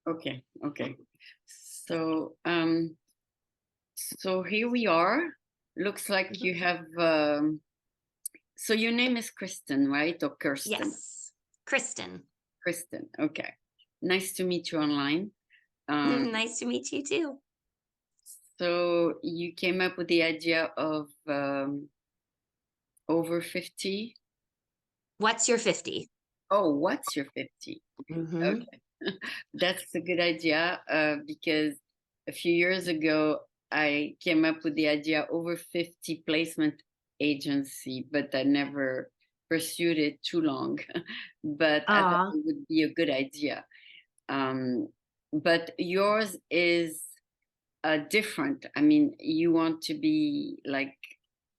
Okay. Okay. So, so here we are. Looks like Mhm. you have, so your name is Kristen, right? Or Kirsten? Yes. Kristen. Kristen. Okay. Nice to meet you online. Um, Nice to meet you too. so you came up with the idea of over 50. What's your 50? Oh, what's your 50? Hmm. Okay. That's a good idea because a few years ago, I came up with the idea over 50 placement agency, but I never pursued it too long. But I thought Aw. it would be a good idea. Um, but yours is different. I mean, you want to be like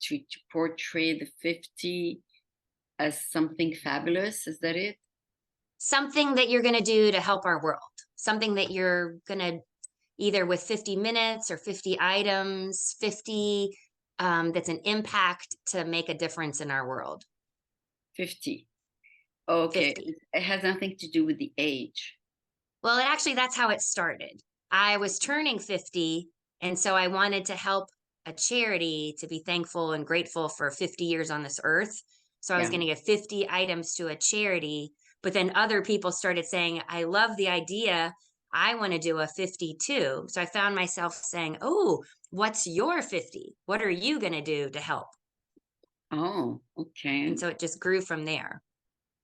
to portray the 50 as something fabulous. Is that it? Something that you're going to do to help our world. Something that you're going to either with 50 minutes or 50 items, 50 that's an impact to make a difference in our world. 50. Okay. 50. It has nothing to do with the age. Well, actually, that's how it started. I was turning 50, and so I wanted to help a charity to be thankful and grateful for 50 years on this earth. So I was Yeah. going to give 50 items to a charity, but then other people started saying, I love the idea. I want to do a 50 too. So I found myself saying, oh, what's your 50? What are you going to do to help? Oh, And okay. so it just grew from there.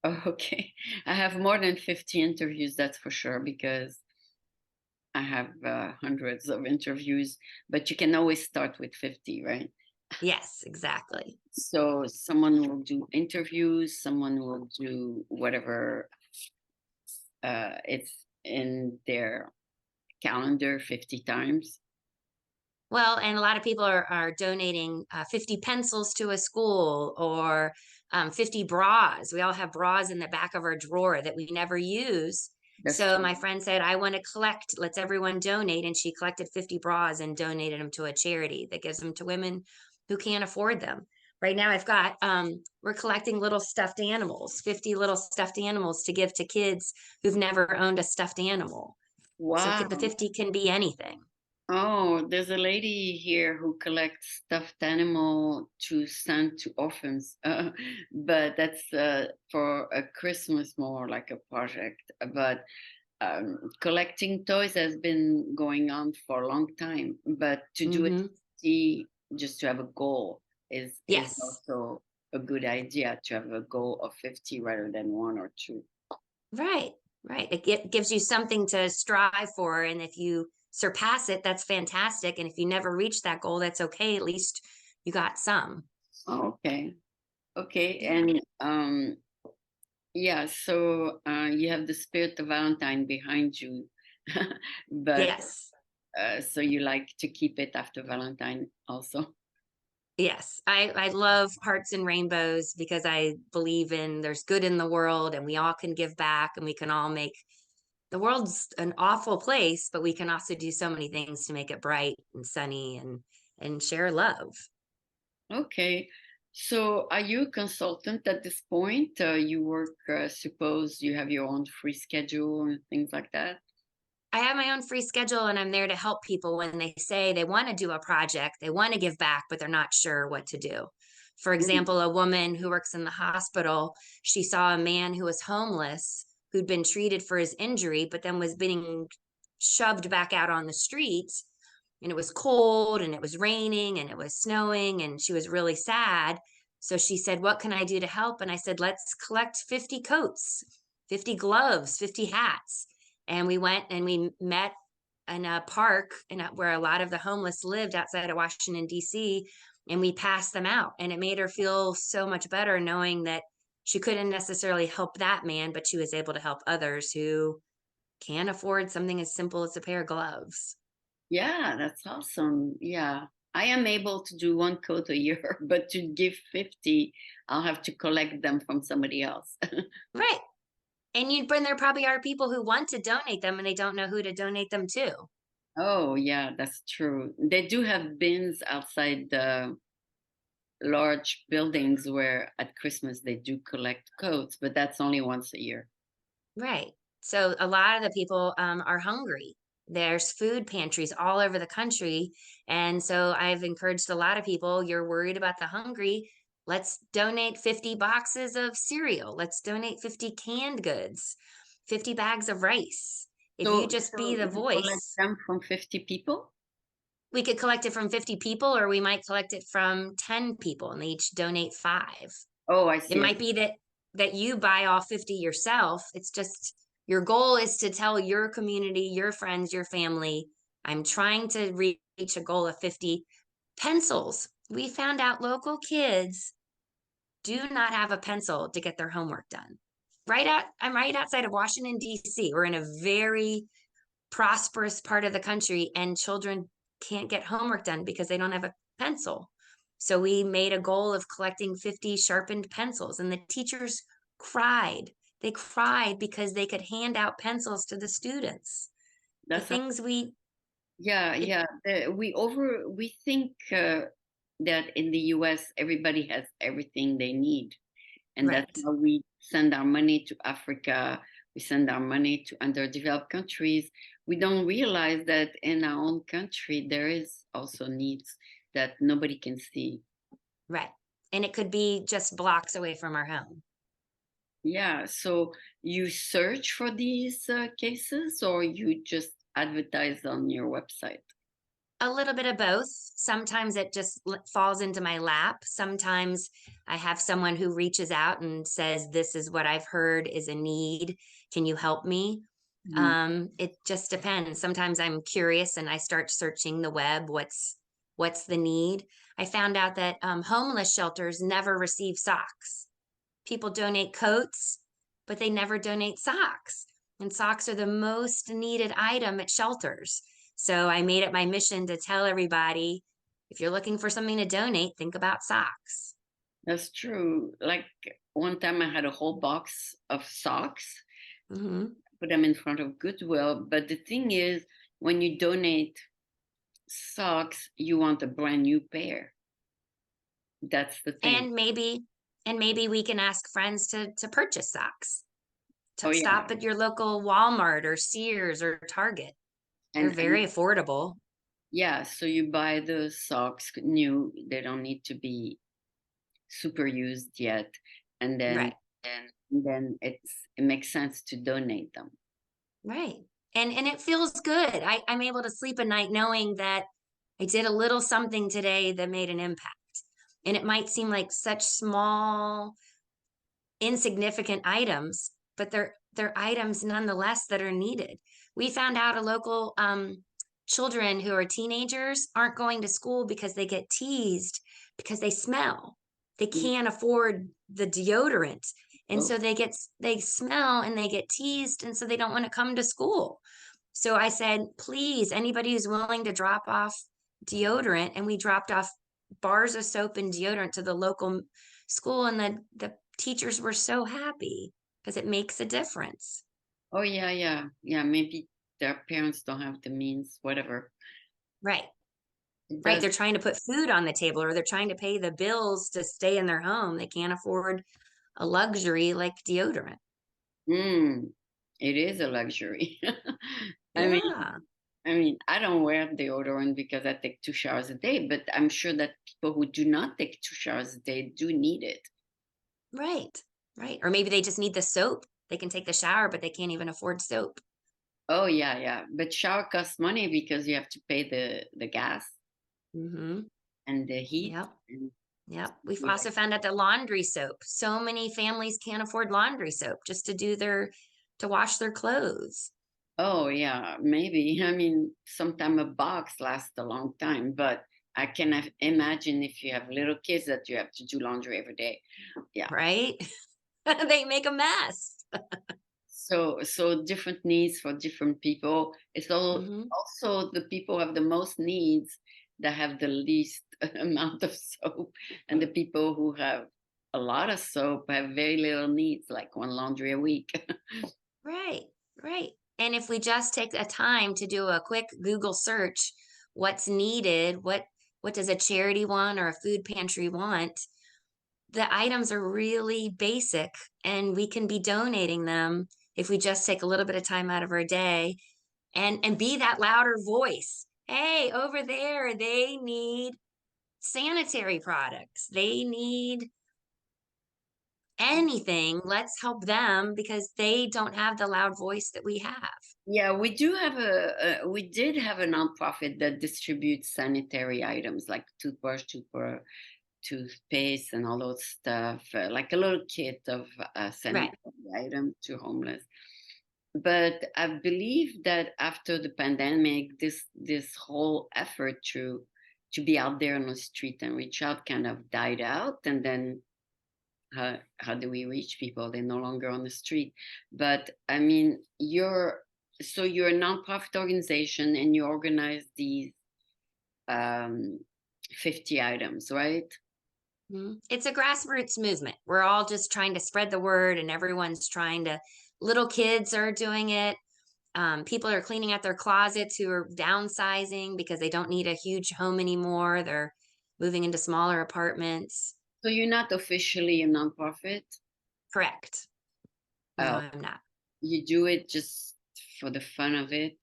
Oh, okay. I have more than 50 interviews, that's for sure, because I have hundreds of interviews, but you can always start with 50, right? Yes, exactly. So someone will do interviews, someone will do whatever it's in their calendar 50 times. Well, and a lot of people are donating 50 pencils to a school or 50 bras. We all have bras in the back of our drawer that we never use. That's So true. my friend said, I want to collect, let's everyone donate. And she collected 50 bras and donated them to a charity that gives them to women who can't afford them. Right now, I've got, we're collecting little stuffed animals, 50 little stuffed animals to give to kids who've never owned a stuffed animal. So the Wow. 50 can be anything. Oh, there's a lady here who collects stuffed animal to send to orphans, but that's for a Christmas more like a project. But collecting toys has been going on for a long time. But to do it, Hmm. just to have a goal is Yes. also a good idea to have a goal of 50 rather than one or two. Right, right. Gives you something to strive for. And if you surpass it, that's fantastic. And if you never reach that goal, that's okay. At least you got some. Oh, okay, okay, Yeah. and yeah, so you have the spirit of Valentine behind you, but Yes. so you like to keep it after Valentine also. Yes. I love hearts and rainbows because I believe in there's good in the world and we all can give back and we can all make the world's an awful place, but we can also do so many things to make it bright and sunny and share love. Okay, so are you a consultant at this point? You work, suppose you have your own free schedule and things like that. I have my own free schedule and I'm there to help people when they say they want to do a project, they want to give back, but they're not sure what to do. For Mm, example, a woman who works in the hospital, she saw a man who was homeless who'd been treated for his injury, but then was being shoved back out on the streets. And it was cold and it was raining and it was snowing and she was really sad. So she said, what can I do to help? And I said, let's collect 50 coats, 50 gloves, 50 hats. And we went and we met in a park where a lot of the homeless lived outside of Washington, D.C. And we passed them out. And it made her feel so much better knowing that she couldn't necessarily help that man, but she was able to help others who can't afford something as simple as a pair of gloves. yeah, that's awesome. Yeah, I am able to do one coat a year, but to give 50, I'll have to collect them from somebody else. Right. And there probably are people who want to donate them and they don't know who to donate them to. Oh, yeah, that's true. They do have bins outside the large buildings where at Christmas they do collect coats, but that's only once a year. Right. So a lot of the people are hungry. There's food pantries all over the country. And so I've encouraged a lot of people, you're worried about the hungry. Let's donate 50 boxes of cereal. Let's donate 50 canned goods, 50 bags of rice. If you just So be the you collect voice, them from 50 people? we could collect it from 50 people, or we might collect it from 10 people and they each donate five. Oh, I It see. might be that you buy all 50 yourself. It's just your goal is to tell your community, your friends, your family, I'm trying to reach a goal of 50 pencils. We found out local kids do not have a pencil to get their homework done. I'm right outside of Washington, D.C. We're in a very prosperous part of the country, and children can't get homework done because they don't have a pencil. So we made a goal of collecting 50 sharpened pencils, and the teachers cried. They cried because they could hand out pencils to the students. The That's things Yeah, it, yeah. We think that in the US everybody has everything they need, and that's right, how we send our money to Africa. We send our money to underdeveloped countries. We don't realize that in our own country there is also needs that nobody can see. right. And it could be just blocks away from our home. Yeah. So you search for these cases, or you just advertise on your website? A little bit of both. Sometimes it just falls into my lap. Sometimes I have someone who reaches out and says, "This is what I've heard is a need. Can you help me?" Mhm. It just depends. Sometimes I'm curious and I start searching the web. What's the need? I found out that homeless shelters never receive socks. People donate coats, but they never donate socks. And socks are the most needed item at shelters. So I made it my mission to tell everybody, if you're looking for something to donate, think about socks. That's true. Like one time I had a whole box of socks, Hmm. put them in front of Goodwill. But the thing is, when you donate socks, you want a brand new pair. That's the thing. And maybe we can ask friends to purchase socks. Oh yeah. Stop at your local Walmart or Sears or Target. They're And very affordable. yeah, so you buy the socks new. They don't need to be super used yet. And then Right. it makes sense to donate them. Right. And it feels good. I'm able to sleep at night knowing that I did a little something today that made an impact. And it might seem like such small, insignificant items, but they're items nonetheless that are needed. We found out a local children who are teenagers aren't going to school because they get teased because they smell. They Mm. can't afford the deodorant. And Oh, so they smell and they get teased, and so they don't want to come to school. So I said, please, anybody who's willing to drop off deodorant, and we dropped off bars of soap and deodorant to the local school, and the teachers were so happy because it makes a difference. oh yeah, yeah, yeah. Maybe their parents don't have the means, whatever. Right. It Right. does. They're trying to put food on the table, or they're trying to pay the bills to stay in their home. They can't afford a luxury like deodorant. Mm, it is a luxury. I mean, Yeah. I don't wear deodorant because I take 2 showers a day, but I'm sure that people who do not take 2 showers a day do need it. Right. Right. Or maybe they just need the soap. They can take the shower, but they can't even afford soap. Oh yeah, yeah. But shower costs money because you have to pay the gas Hmm. and the heat. Yep. And Yep. We've yeah. also found out that laundry soap. So many families can't afford laundry soap just to wash their clothes. Oh yeah, maybe. Sometimes a box lasts a long time, but I can imagine if you have little kids that you have to do laundry every day. Yeah. Right? They make a mess. So different needs for different people. It's all Hmm. also the people who have the most needs that have the least amount of soap, and the people who have a lot of soap have very little needs, like one laundry a week. Right, right. And if we just take a time to do a quick Google search, what's needed, what does a charity want or a food pantry want? The items are really basic and we can be donating them if we just take a little bit of time out of our day and be that louder voice. Hey, over there, they need sanitary products. They need anything. Let's help them because they don't have the loud voice that we have. Yeah, we do have we did have a nonprofit that distributes sanitary items like toothpaste, and all those stuff, like a little kit of sanitary Right. item to homeless. But I believe that after the pandemic, this whole effort to be out there on the street and reach out kind of died out, and then how do we reach people? They're no longer on the street. But I mean, you're a nonprofit organization and you organize these um, 50 items, right? It's a grassroots movement. We're all just trying to spread the word, and everyone's trying to. Little kids are doing it. People are cleaning out their closets who are downsizing because they don't need a huge home anymore. They're moving into smaller apartments. So you're not officially a nonprofit. Correct. No, Uh, I'm not. you do it just for the fun of it.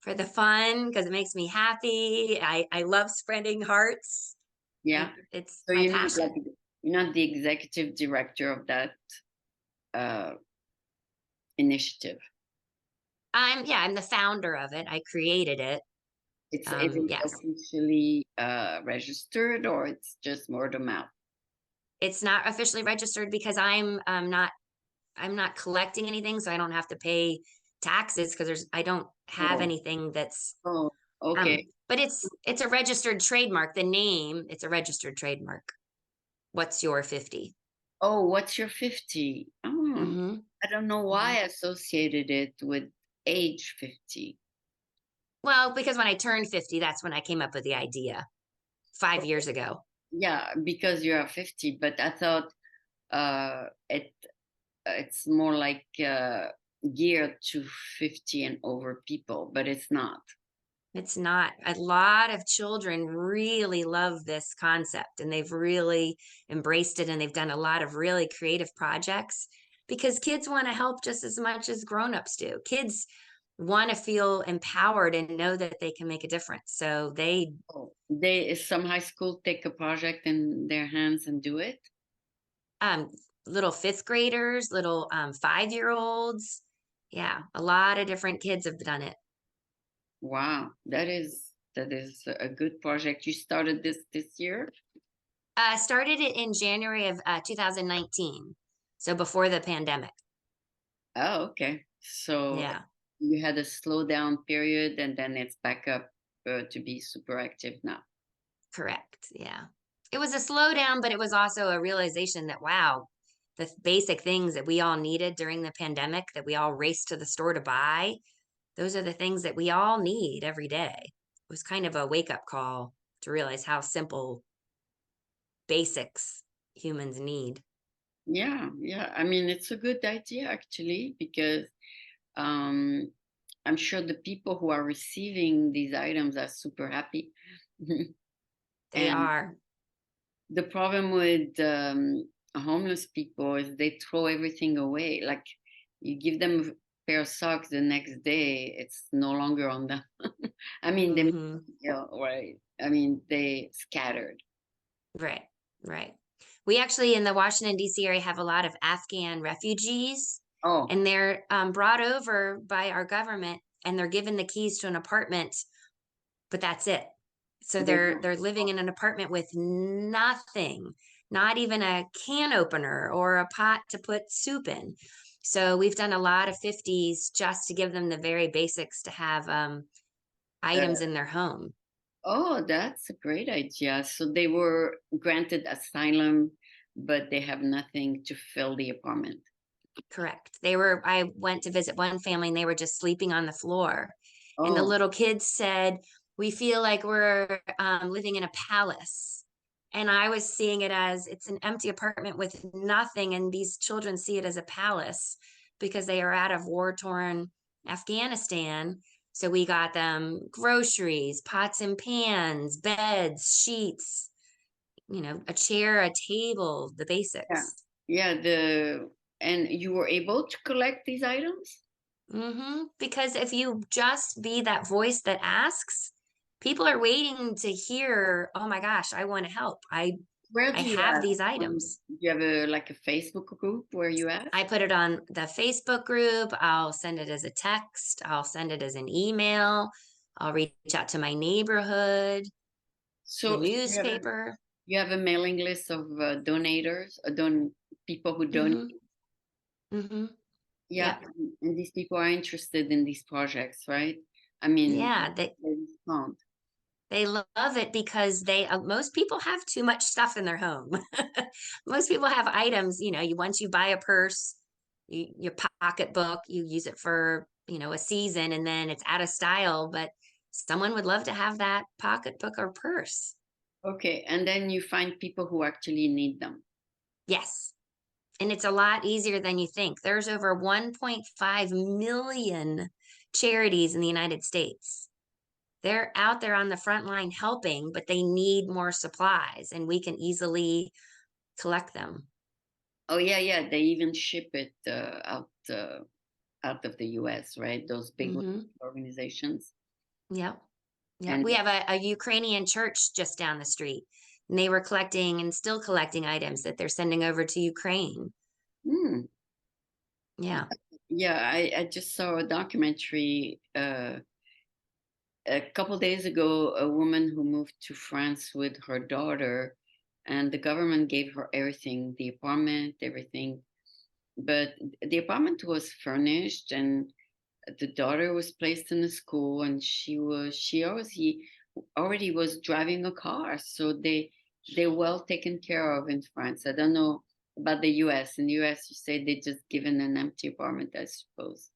For the fun, because it makes me happy. I love spreading hearts. Yeah. It's So my passion. you're not the executive director of that uh, initiative. I'm the founder of it. I created it. Is it Yes. officially registered, or it's just word of mouth? It's not officially registered because I'm not collecting anything, so I don't have to pay taxes because I don't have Oh, anything that's oh, okay. but it's a registered trademark. The name, it's a registered trademark. What's your 50? Oh, what's your 50? Oh, Mm-hmm. I don't know why I associated it with age 50. Well, because when I turned 50, that's when I came up with the idea 5 years ago. Yeah, because you're 50, but I thought it's more like geared to 50 and over people, but it's not. It's not. A lot of children really love this concept and they've really embraced it and they've done a lot of really creative projects because kids want to help just as much as grown-ups do. Kids want to feel empowered and know that they can make a difference. So they Oh, some high school take a project in their hands and do it. um little fifth graders, little 5-year-olds. Yeah, a lot of different kids have done it. Wow, that is a good project. You started this year? Started it in January of 2019. So before the pandemic. Oh, okay. So Yeah. you had a slowdown period and then it's back up to be super active now. Correct. Yeah. It was a slowdown, but it was also a realization that, wow, the basic things that we all needed during the pandemic that we all raced to the store to buy, those are the things that we all need every day. It was kind of a wake up call to realize how simple basics humans need. Yeah, yeah. I mean, it's a good idea actually because um, I'm sure the people who are receiving these items are super happy. They And are. the problem with homeless people is they throw everything away. Like you give them a pair of socks the next day, it's no longer on them. I mean, they, Hmm. right. I mean, they scattered. Right. Right. We actually in the Washington, D.C. area have a lot of Afghan refugees, Oh, and they're brought over by our government and they're given the keys to an apartment, but that's it. So they they're living in an apartment with nothing, not even a can opener or a pot to put soup in. So we've done a lot of 50s just to give them the very basics to have uh, items in their home. oh, that's a great idea. So they were granted asylum, but they have nothing to fill the apartment. Correct. I went to visit one family and they were just sleeping on the floor. And the Oh, little kids said, we feel like we're living in a palace. And I was seeing it as it's an empty apartment with nothing. And these children see it as a palace because they are out of war torn Afghanistan. So we got them groceries, pots and pans, beds, sheets, a chair, a table, the yeah. basics. Yeah, And you were able to collect these items? Because if you just be that voice that asks, people are waiting to hear, oh my gosh, I want to help. Where I do you have ask? these items. Do you have a like a Facebook group where you ask? I put it on the Facebook group. I'll send it as a text. I'll send it as an email. I'll reach out to my neighborhood, the So newspaper. you have a mailing list of donators, people who donate. hmm hmm Yeah, Yep. and these people are interested in these projects, right? I mean, Yeah, they respond. they love it because most people have too much stuff in their home. Most people have items, once you buy a purse, your pocketbook, you use it for, a season and then it's out of style, but someone would love to have that pocketbook or purse. Okay, and then you find people who actually need them. Yes. And it's a lot easier than you think. There's over 1.5 million charities in the United States. They're out there on the front line helping, but they need more supplies and we can easily collect them. Oh yeah, yeah. They even ship it out of the U.S., right? Those big hmm organizations. Yep. Yep. And We have a Ukrainian church just down the street, and they were collecting and still collecting items that they're sending over to Ukraine. hmm, Yeah. yeah, I just saw a documentary a couple days ago. A woman who moved to France with her daughter, and the government gave her everything, the apartment, everything. But the apartment was furnished, and the daughter was placed in a school, and she already was driving a car, so they're well taken care of in France. I don't know about the US. In the US, you say they just given an empty apartment, I suppose.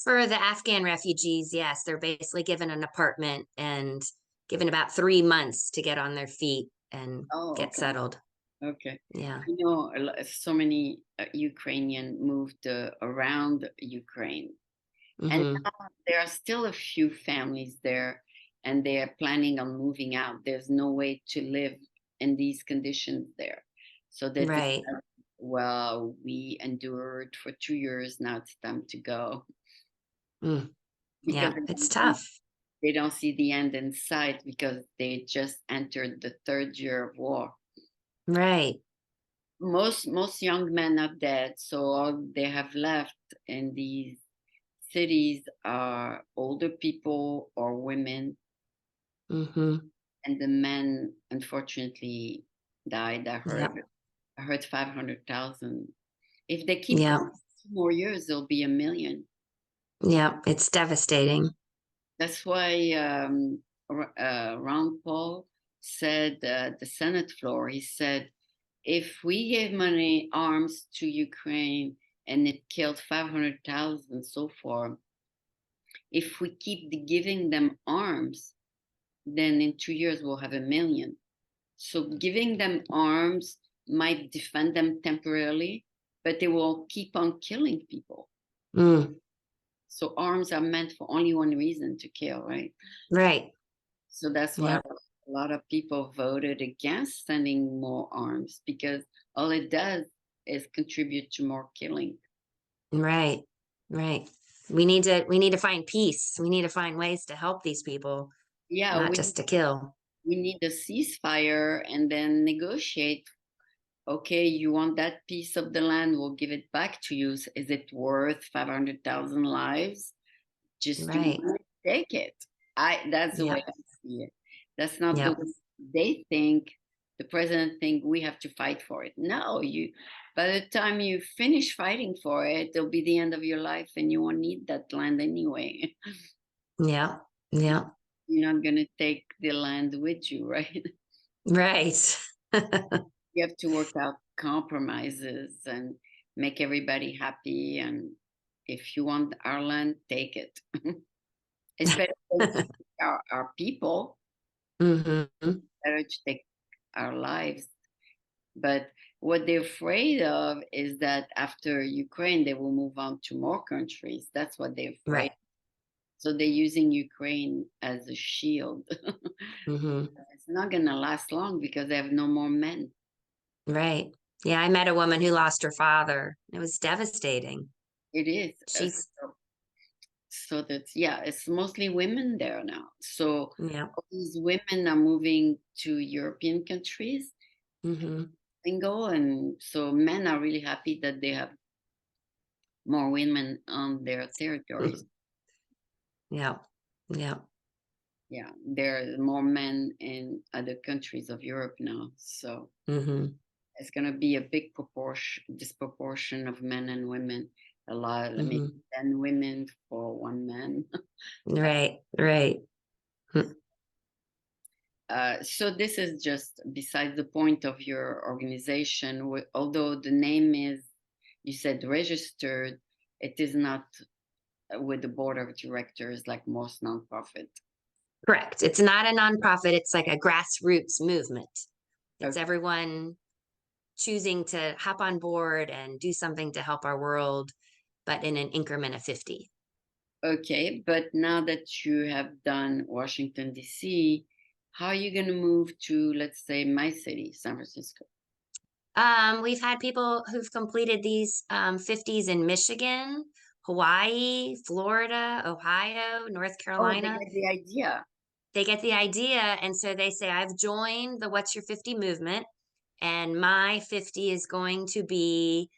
For the Afghan refugees, yes, they're basically given an apartment and given about 3 months to get on their feet and Oh, get okay. settled. Okay. Yeah. I know so many Ukrainian moved around Ukraine, and hmm now there are still a few families there, and they are planning on moving out. There's no way to live in these conditions there. So they Right. decided, well, we endured for 2 years. Now it's time to go Mm. because Yeah. It's tough. they don't see the end in sight because they just entered the third year of war. Right. Most young men are dead, so all they have left in these cities are older people or women, hmm and the men unfortunately died. Yep. I heard 500,000. If they keep Yep. going 2 more years, there'll be 1 million. Yep. It's devastating. That's why Ron Paul said the Senate floor. He said, if we gave money arms to Ukraine and it killed 500,000 so far, if we keep giving them arms, then in 2 years we'll have 1 million. So giving them arms might defend them temporarily, but they will keep on killing people. Mm. So arms are meant for only one reason, to kill, right? Right. So that's why Yep. a lot of people voted against sending more arms because all it does is contribute to more killing. Right. Right. We need to find peace. We need to find ways to help these people, Yeah, not just to kill. we need a ceasefire and then negotiate. Okay, you want that piece of the land, we'll give it back to you. Is it worth 500,000 lives? Just you Right. want it, take it. That's the way Yep. I see it. That's not the Yep. way they think. The president think we have to fight for it. No, you by the time you finish fighting for it, it'll be the end of your life and you won't need that land anyway. Yep. Yep. You're not gonna take the land with you, right? Right. You have to work out compromises and make everybody happy. And if you want our land, take it. It's better to take our people, hmm better to take our lives. But what they're afraid of is that after Ukraine, they will move on to more countries. That's what they're afraid. Right. So they're using Ukraine as a shield. hmm It's not going to last long because they have no more men. Right. Yeah, I met a woman who lost her father. It was devastating. It is. She's, So that's, yeah, it's mostly women there now. So yeah. all these women are moving to European countries Hmm. single, and so men are really happy that they have more women on their territories. Yeah. Yeah. Yeah, there are more men in other countries of Europe now. So Hmm. it's going to be a big proportion, disproportion of men and women. A lot, maybe Hmm. 10 women for one man. Right. Right. Mm. So this is just besides the point of your organization. Although the name is, you said registered, it is not with the board of directors like most nonprofit. Correct. It's not a nonprofit. It's like a grassroots movement. It's Okay. everyone choosing to hop on board and do something to help our world, but in an increment of 50. Okay, but now that you have done Washington, D.C., how are you going to move to, let's say, my city, San Francisco? We've had people who've completed these 50s in Michigan, Hawaii, Florida, Ohio, North Oh, they Carolina. get the idea. They get the idea. And so they say, I've joined the What's Your 50 movement, and my 50 is going to be,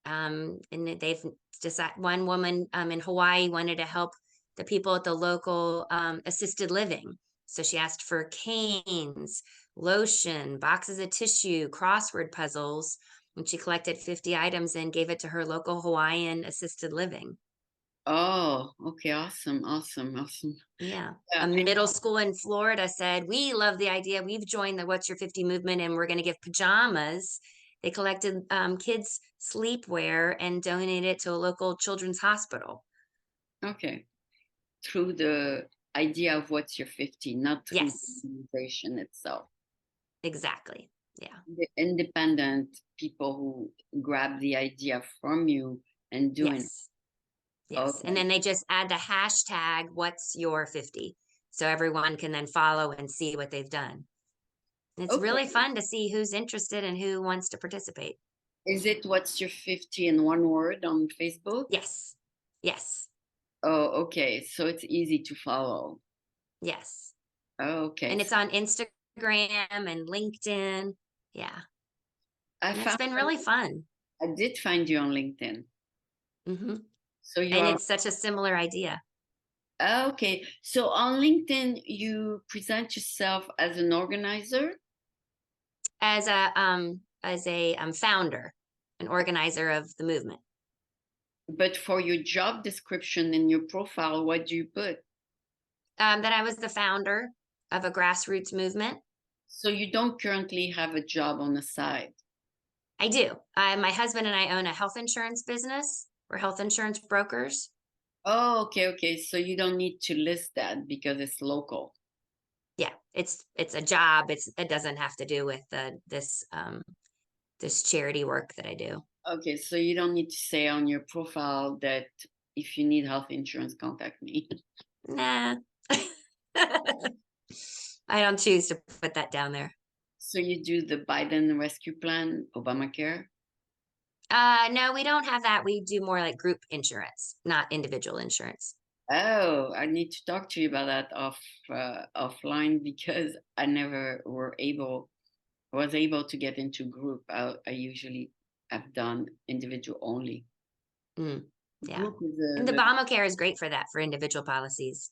and they've decided one woman in Hawaii wanted to help the people at the local assisted living. So she asked for canes, lotion, boxes of tissue, crossword puzzles. When she collected 50 items and gave it to her local Hawaiian assisted living. Oh, okay, awesome, awesome, awesome. Yeah. Yeah, A I middle know. school in Florida said, we love the idea. We've joined the What's Your 50 movement and we're going to give pajamas. They collected kids' sleepwear and donated it to a local children's hospital. Okay. Through the idea of what's your 50, not through Yes, the organization itself. exactly. Yeah. The independent people who grab the idea from you and doing it. Yes. Yes. And Okay. then they just add the hashtag, What's Your 50? So everyone can then follow and see what they've done. It's really Okay. fun to see who's interested and who wants to participate. Is it what's your 50 in one word on Facebook? Yes. Yes. Oh, okay. So it's easy to follow. Yes. Oh, okay. And So it's on Instagram and LinkedIn. Yeah. I And it's found been really fun. I did find you on LinkedIn. Hmm. So you And are it's such a similar idea okay. So on LinkedIn, you present yourself as an organizer. as a founder, an organizer of the movement. But for your job description in your profile, what do you put? That I was the founder of a grassroots movement. So you don't currently have a job on the side. I do. My husband and I own a health insurance business. We're health insurance brokers. Oh, okay, okay. So you don't need to list that because it's local. Yeah, it's a job. It doesn't have to do with this charity work that I do. Okay, so you don't need to say on your profile that if you need health insurance, contact me. Nah. I don't choose to put that down there. So you do the Biden rescue plan, Obamacare? No, we don't have that. We do more like group insurance, not individual insurance. Oh, I need to talk to you about that offline because I never was able to get into group. I usually have done individual only. Mm, yeah. Group is And the Obamacare is great for that, for individual policies.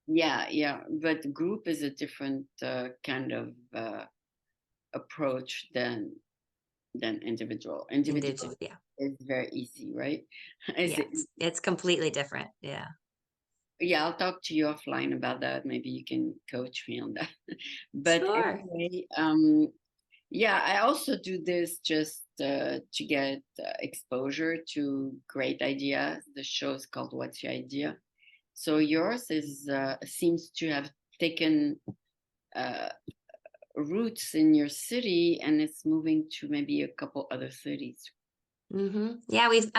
yeah, yeah, but group is a different kind of approach than individual. Individual, Individual yeah. is very easy, right? Is Yeah. it? It's completely different. Yeah. Yeah, I'll talk to you offline about that. Maybe you can coach me on that. But Sure. anyway, yeah, I also do this just to get exposure to great ideas. The show is called What's Your Idea? So yours is seems to have taken uh, roots in your city and it's moving to maybe a couple other cities. Yeah, we've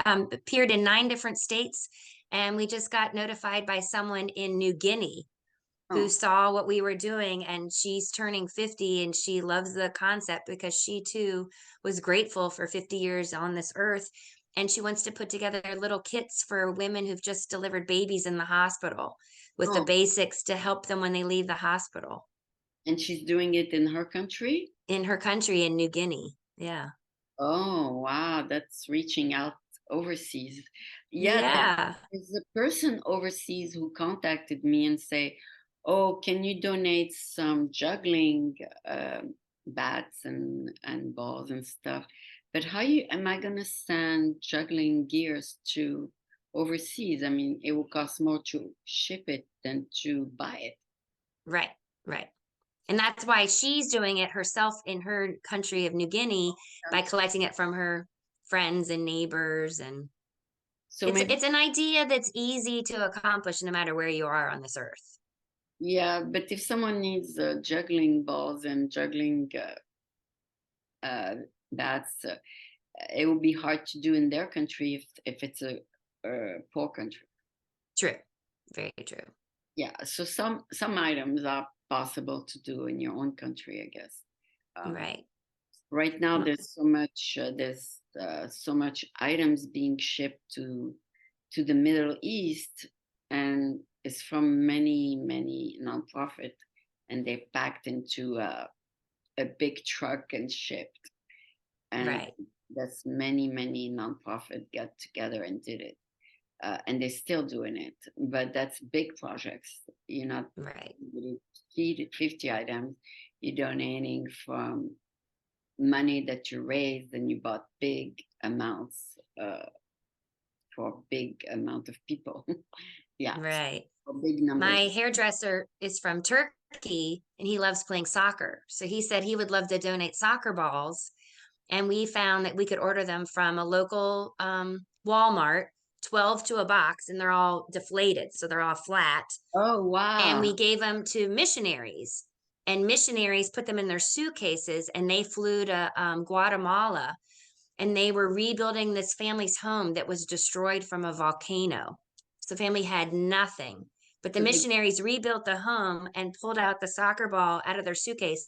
appeared in 9 different states, and we just got notified by someone in New Guinea who Oh, saw what we were doing, and she's turning 50 and she loves the concept because she too was grateful for 50 years on this earth, and she wants to put together little kits for women who've just delivered babies in the hospital with the oh, basics to help them when they leave the hospital and she's doing it in her country? in her country in New Guinea. Yeah. Oh, wow, that's reaching out overseas. Yeah, Yeah. there's a person overseas who contacted me and say, "Oh, can you donate some juggling bats and balls and stuff?" But how you am I gonna send juggling gears to overseas? I mean, it will cost more to ship it than to buy it. Right. Right. And that's why she's doing it herself in her country of New Guinea by That's- collecting it from her friends and neighbors, and So it's maybe, it's an idea that's easy to accomplish no matter where you are on this earth. yeah, but if someone needs juggling balls and juggling uh, bats, it will be hard to do in their country if it's a poor country. True. Very true. Yeah, so some items are possible to do in your own country, I guess. Um, Right. right now, Well, there's so much items being shipped to the Middle East, and it's from many nonprofit, and they're packed into a big truck and shipped. And right. that's many nonprofit got together and did it, and they're still doing it. But that's big projects. You're not Right. really 50 items. You're donating from money that you raised and you bought big amounts for big amount of people. Yeah, Right. for big numbers. My hairdresser is from Turkey and he loves playing soccer. So he said he would love to donate soccer balls. And we found that we could order them from a local Walmart, 12 to a box, and they're all deflated. So they're all flat. Oh And wow! we gave them to missionaries, and missionaries put them in their suitcases, and they flew to Guatemala, and they were rebuilding this family's home that was destroyed from a volcano. So the family had nothing, but the So they missionaries rebuilt the home and pulled out the soccer ball out of their suitcase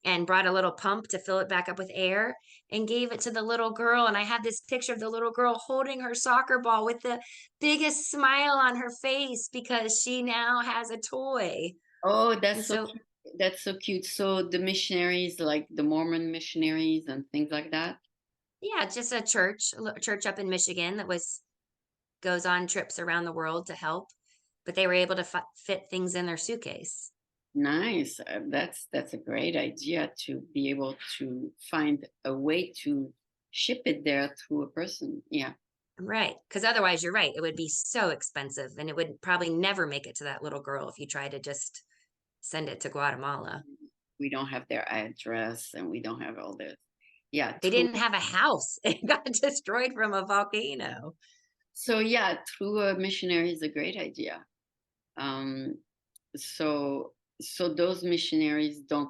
and brought a little pump to fill it back up with air and gave it to the little girl. And I have this picture of the little girl holding her soccer ball with the biggest smile on her face because she now has a toy. Oh, And that's so so, cute. That's so cute. So the missionaries, like the Mormon missionaries and things like that. yeah, just a church up in Michigan that was goes on trips around the world to help, but they were able to fit things in their suitcase. Nice. That's a great idea to be able to find a way to ship it there through a person. Yeah. Right. Because otherwise, you're right. It would be so expensive and it would probably never make it to that little girl if you tried to just send it to Guatemala. We don't have their address and we don't have all this. Yeah, They through didn't have a house, it got destroyed from a volcano. so yeah, through a missionary is a great idea. Um, so those missionaries don't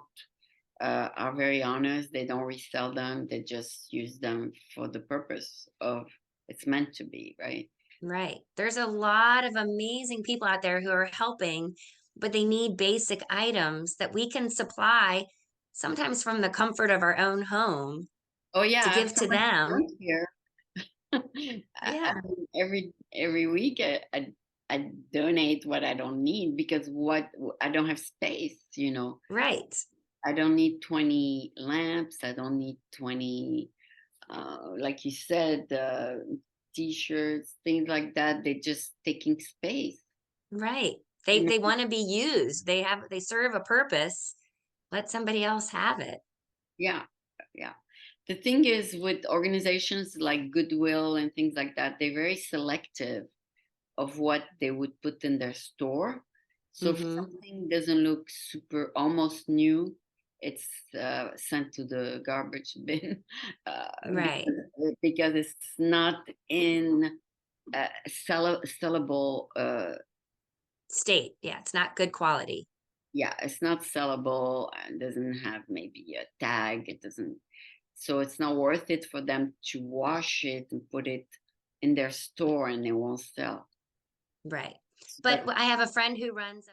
are very honest. They don't resell them. They just use them for the purpose of it's meant to be, right? Right. There's a lot of amazing people out there who are helping, but they need basic items that we can supply sometimes from the comfort of our own home Oh yeah, to I have give to someone them. around here. I Yeah. mean, every week I donate what I don't need because what I don't have space, you know. Right. I don't need 20 lamps. I don't need 20, like you said, t-shirts, things like that. They're just taking space. Right. You They know? want to be used. They serve a purpose. Let somebody else have it. Yeah, yeah. The thing is with organizations like Goodwill and things like that, they're very selective of what they would put in their store. So if Mhm. something doesn't look super almost new, it's sent to the garbage bin Right. because it's not in sellable. State. Yeah, it's not good quality. Yeah, it's not sellable and doesn't have maybe a tag. It doesn't, so it's not worth it for them to wash it and put it in their store and it won't sell. Right. But But I have a friend who runs a